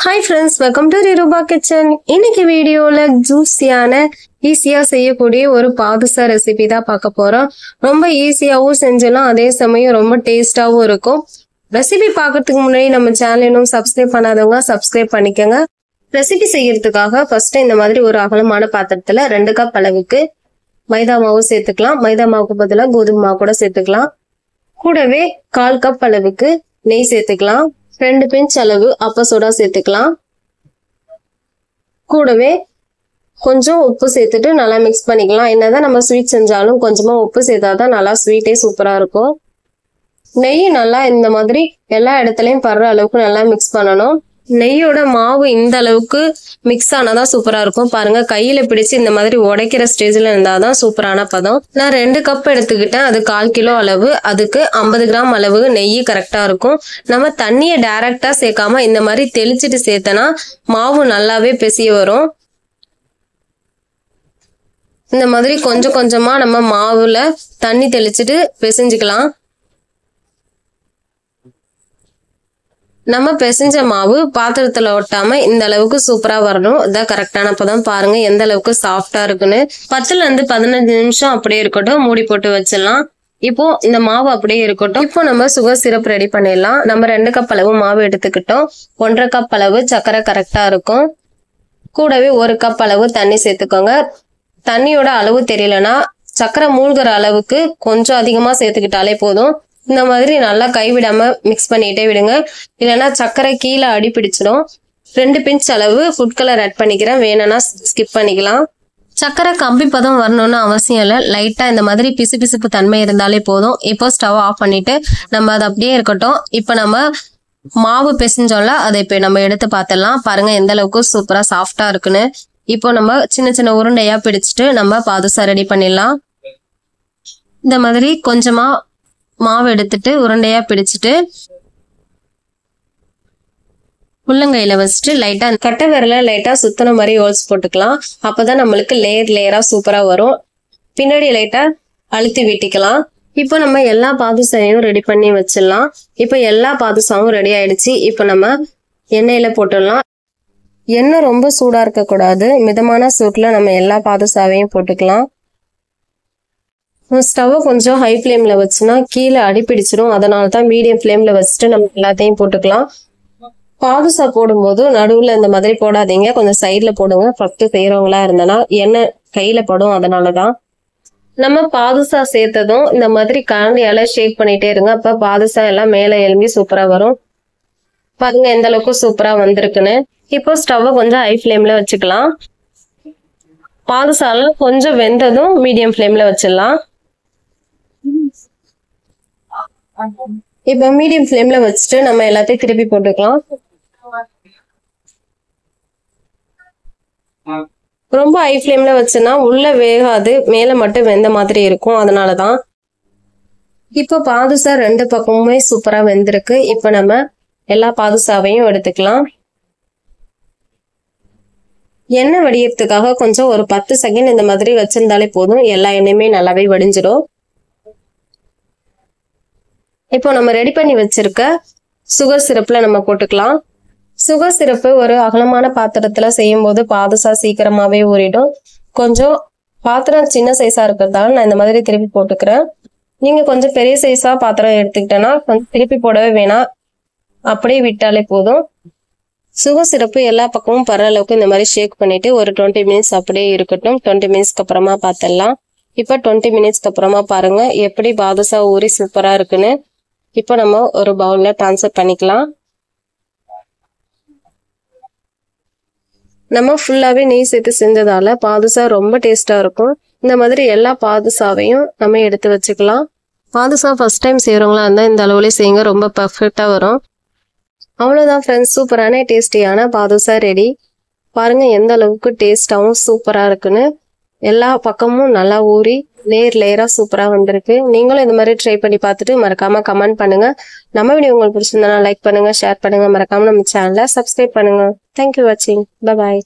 Hi friends, welcome to Riruba Kitchen. இன்னைக்கு வீடியோல ஜூஸியான ஈஸியா செய்யக்கூடிய ஒரு பாதுஷா ரெசிபி தான் பார்க்க போறோம். ரொம்ப ஈஸியாவும் செஞ்சலாம், அதே சமயம் ரொம்ப டேஸ்டாவும் இருக்கும். ரெசிபி பார்க்கறதுக்கு முன்னாடி நம்ம சேனல் இன்னும் சப்ஸ்கிரைப் பண்ணாதவங்க சப்ஸ்கிரைப் பண்ணிக்கோங்க. ரெசிபி செய்யறதுக்காக ஃபர்ஸ்ட் இந்த மாதிரி ஒரு அகலமான பாத்திரத்துல 2 கப் அளவுக்கு மைதா மாவு சேர்த்துக்கலாம். மைதா மாவுக்கு பதிலாக கோதுமை மாவு கூட சேர்த்துக்கலாம். கூடவே 1/4 கப் அளவுக்கு நெய் சேர்த்துக்கலாம். 2 பிஞ்ச் அளவு அப்ப சோடா சேர்த்துக்கலாம். கூடவே கொஞ்சம் உப்பு சேர்த்துட்டு நல்லா மிக்ஸ் பண்ணிக்கலாம். என்னதான் நம்ம ஸ்வீட் செஞ்சாலும் கொஞ்சமா உப்பு சேர்த்தாதான் நல்லா ஸ்வீட்டே சூப்பரா இருக்கும். நெய் நல்லா இந்த மாதிரி எல்லா இடத்துலயும் படுற அளவுக்கு நல்லா மிக்ஸ் பண்ணணும். நெய்யோட மாவு இந்த அளவுக்கு மிக்ஸ் ஆனாதான் சூப்பரா இருக்கும். பாருங்க, கையில பிடிச்சு இந்த மாதிரி உடைக்கிற ஸ்டேஜ்ல இருந்தாதான் சூப்பரான பதம். நான் 2 கப் எடுத்துக்கிட்டேன், அது 1/4 கிலோ அளவு. அதுக்கு 50 கிராம் அளவு நெய் கரெக்டா இருக்கும். நம்ம தண்ணியை டைரக்டா சேர்க்காம இந்த மாதிரி தெளிச்சிட்டு சேர்த்தனா மாவு நல்லாவே பிசைய வரும். இந்த மாதிரி கொஞ்சம் கொஞ்சமா நம்ம மாவுல தண்ணி தெளிச்சிட்டு பிசைஞ்சுக்கலாம். நம்ம பிசைஞ்ச மாவு பாத்திரத்துல ஒட்டாம இந்த அளவுக்கு சூப்பரா வரணும். இதான் கரெக்டான பதம். பாருங்க எந்த அளவுக்கு சாஃப்டா இருக்குன்னு. 10ல இருந்து 15 நிமிஷம் அப்படியே இருக்கட்டும், மூடி போட்டு வச்சிடலாம். இப்போ இந்த மாவு அப்படியே இருக்கட்டும். இப்போ நம்ம சுகர் சிரப் ரெடி பண்ணிடலாம். நம்ம 2 கப் அளவு மாவு எடுத்துக்கிட்டோம். 1/2 கப் அளவு சர்க்கரை கரெக்டா இருக்கும். கூடவே 1 கப் அளவு தண்ணி சேர்த்துக்கோங்க. தண்ணியோட அளவு தெரியலனா சர்க்கரை மூழ்கிற அளவுக்கு கொஞ்சம் அதிகமா சேர்த்துக்கிட்டாலே போதும். இந்த மாதிரி நல்லா கைவிடாம மிக்ஸ் பண்ணிட்டே விடுங்க, இல்லைன்னா சர்க்கரை கீழே அடி பிடிச்சிடும். 2 பிஞ்ச் அளவு ஃபுட் கலர் ஆட் பண்ணிக்கிறேன், வேணும்னா ஸ்கிப் பண்ணிக்கலாம். சர்க்கரை கம்பி பதம் வரணும்னு அவசியம் இல்லை, லைட்டா இந்த மாதிரி பிசு பிசுப்பு தன்மை இருந்தாலே போதும். இப்போ ஸ்டவ் ஆஃப் பண்ணிட்டு நம்ம அது அப்படியே இருக்கட்டும். இப்போ நம்ம மாவு பிசைஞ்சோம்ல, அதை இப்போ நம்ம எடுத்து பார்த்துடலாம். பாருங்க எந்த அளவுக்கு சூப்பரா சாஃப்டா இருக்குன்னு. இப்போ நம்ம சின்ன சின்ன உருண்டையா பிடிச்சிட்டு நம்ம பாதுஷா ரெடி பண்ணிடலாம். இந்த மாதிரி கொஞ்சமா மாவு எடுத்துட்டு உருண்டையா பிடிச்சிட்டு உள்ளங்கையில வச்சுட்டு லைட்டா கட்டை விரல லைட்டா சுத்தின மாதிரி ஹோல்ஸ் போட்டுக்கலாம். அப்பதான் நம்மளுக்கு லேயரா சூப்பரா வரும். பின்னாடி லைட்டா அழுத்தி விட்டிக்கலாம். இப்போ நம்ம எல்லா பாதுஷாவையும் ரெடி பண்ணி வச்சிடலாம். இப்போ எல்லா பாதுஷாவும் ரெடி ஆயிடுச்சு. இப்போ நம்ம எண்ணெயில போட்டுடலாம். எண்ணெய் ரொம்ப சூடா இருக்க கூடாது, மிதமான சூட்ல நம்ம எல்லா பாதுஷாவையும் போட்டுக்கலாம். ஸ்டவ் கொஞ்சம் ஹை ஃப்ளேம்ல வச்சுனா கீழே அடிப்பிடிச்சிடும். அதனால தான் மீடியம் ஃப்ளேம்ல வச்சுட்டு நம்ம எல்லாத்தையும் போட்டுக்கலாம். பாதுஷா போடும்போது நடுவுல இந்த மாதிரி போடாதீங்க, கொஞ்சம் சைட்ல போடுங்க. ஃபர்ஸ்ட் செய்யறவங்களா இருந்தனா எண்ணெய் கையில படும். அதனாலதான் நம்ம பாதுஷா சேர்த்ததும் இந்த மாதிரி கரண்டியால ஷேக் பண்ணிட்டே இருங்க. அப்ப பாதுஷா எல்லாம் மேல எழும்பி சூப்பரா வரும். பாருங்க எந்த அளவுக்கு சூப்பரா வந்திருக்குன்னு. இப்போ ஸ்டவ் கொஞ்சம் ஹை ஃப்ளேம்ல வச்சுக்கலாம். பாதுஷால கொஞ்சம் வெந்ததும் மீடியம் ஃப்ளேம்ல வச்சிடலாம். இப்ப மீடியம் ஃப்ளேம்ல வச்சுட்டு நம்ம எல்லாத்தையும் திருப்பி போட்டுக்கலாம். ரொம்ப ஹை ஃப்ளேம்ல வச்சுனா உள்ள வேகாது, மேல மட்டும் வெந்த மாதிரி இருக்கும். அதனாலதான் இப்ப பாதுஷா 2 பக்கமுமே சூப்பரா வெந்திருக்கு. இப்ப நம்ம எல்லா பாதுஷாவையும் எடுத்துக்கலாம். எண்ணெய் வடியறதுக்காக கொஞ்சம் ஒரு 10 செகண்ட் இந்த மாதிரி வச்சிருந்தாலே போதும், எல்லா எண்ணெயுமே நல்லாவே வடிஞ்சிடும். இப்போ நம்ம ரெடி பண்ணி வச்சிருக்க சுகர் சிரப்ல நம்ம போட்டுக்கலாம். சுகர் சிரப்பு ஒரு அகலமான பாத்திரத்துல செய்யும் போது பாதுஷா சீக்கிரமாவே ஊறிடும். கொஞ்சம் பாத்திரம் சின்ன சைஸா இருக்கிறதால நான் இந்த மாதிரி திருப்பி போட்டுக்கிறேன். நீங்க கொஞ்சம் பெரிய சைஸா பாத்திரம் எடுத்துக்கிட்டேன்னா கொஞ்சம் திருப்பி போடவே வேணாம், அப்படியே விட்டாலே போதும். சுகர் சிரப்பு எல்லா பக்கமும் படுற அளவுக்கு இந்த மாதிரி ஷேக் பண்ணிட்டு ஒரு 20 மினிட்ஸ் அப்படியே இருக்கட்டும். 20 மினிட்ஸ்க்கு அப்புறமா பார்த்துடலாம். இப்ப 20 மினிட்ஸ்க்கு அப்புறமா பாருங்க எப்படி பாதுஷா ஊறி சூப்பரா இருக்குன்னு. இப்போ நம்ம ஒரு பவுல்ல ட்ரான்ஸ்ஃபர் பண்ணிக்கலாம். நம்ம ஃபுல்லாவே நெய் சேர்த்து செஞ்சதால பாதுஷா ரொம்ப டேஸ்டா இருக்கும். இந்த மாதிரி எல்லா பாதுஷாவையும் நம்ம எடுத்து வச்சுக்கலாம். பாதுஷா ஃபர்ஸ்ட் டைம் செய்யறவங்களா இருந்தா இந்த அளவுலயே செய்யுங்க, ரொம்ப பர்ஃபெக்டா வரும். அவ்வளவுதான் ஃப்ரெண்ட்ஸ், சூப்பரான டேஸ்டியான பாதுஷா ரெடி. பாருங்க எந்த அளவுக்கு டேஸ்டாவும் சூப்பரா இருக்குன்னு. எல்லா பக்கமும் நல்லா ஊறி லேயரா சூப்பரா வந்திருக்கு. நீங்களும் இந்த மாதிரி ட்ரை பண்ணி பார்த்துட்டு மறக்காம கமெண்ட் பண்ணுங்க. நம்ம வீடியோ உங்களுக்கு பிடிச்சிருந்தா லைக் பண்ணுங்க, ஷேர் பண்ணுங்க, மறக்காம நம்ம சேனலை சப்ஸ்கிரைப் பண்ணுங்க. தேங்க்யூ வாட்சிங். பை.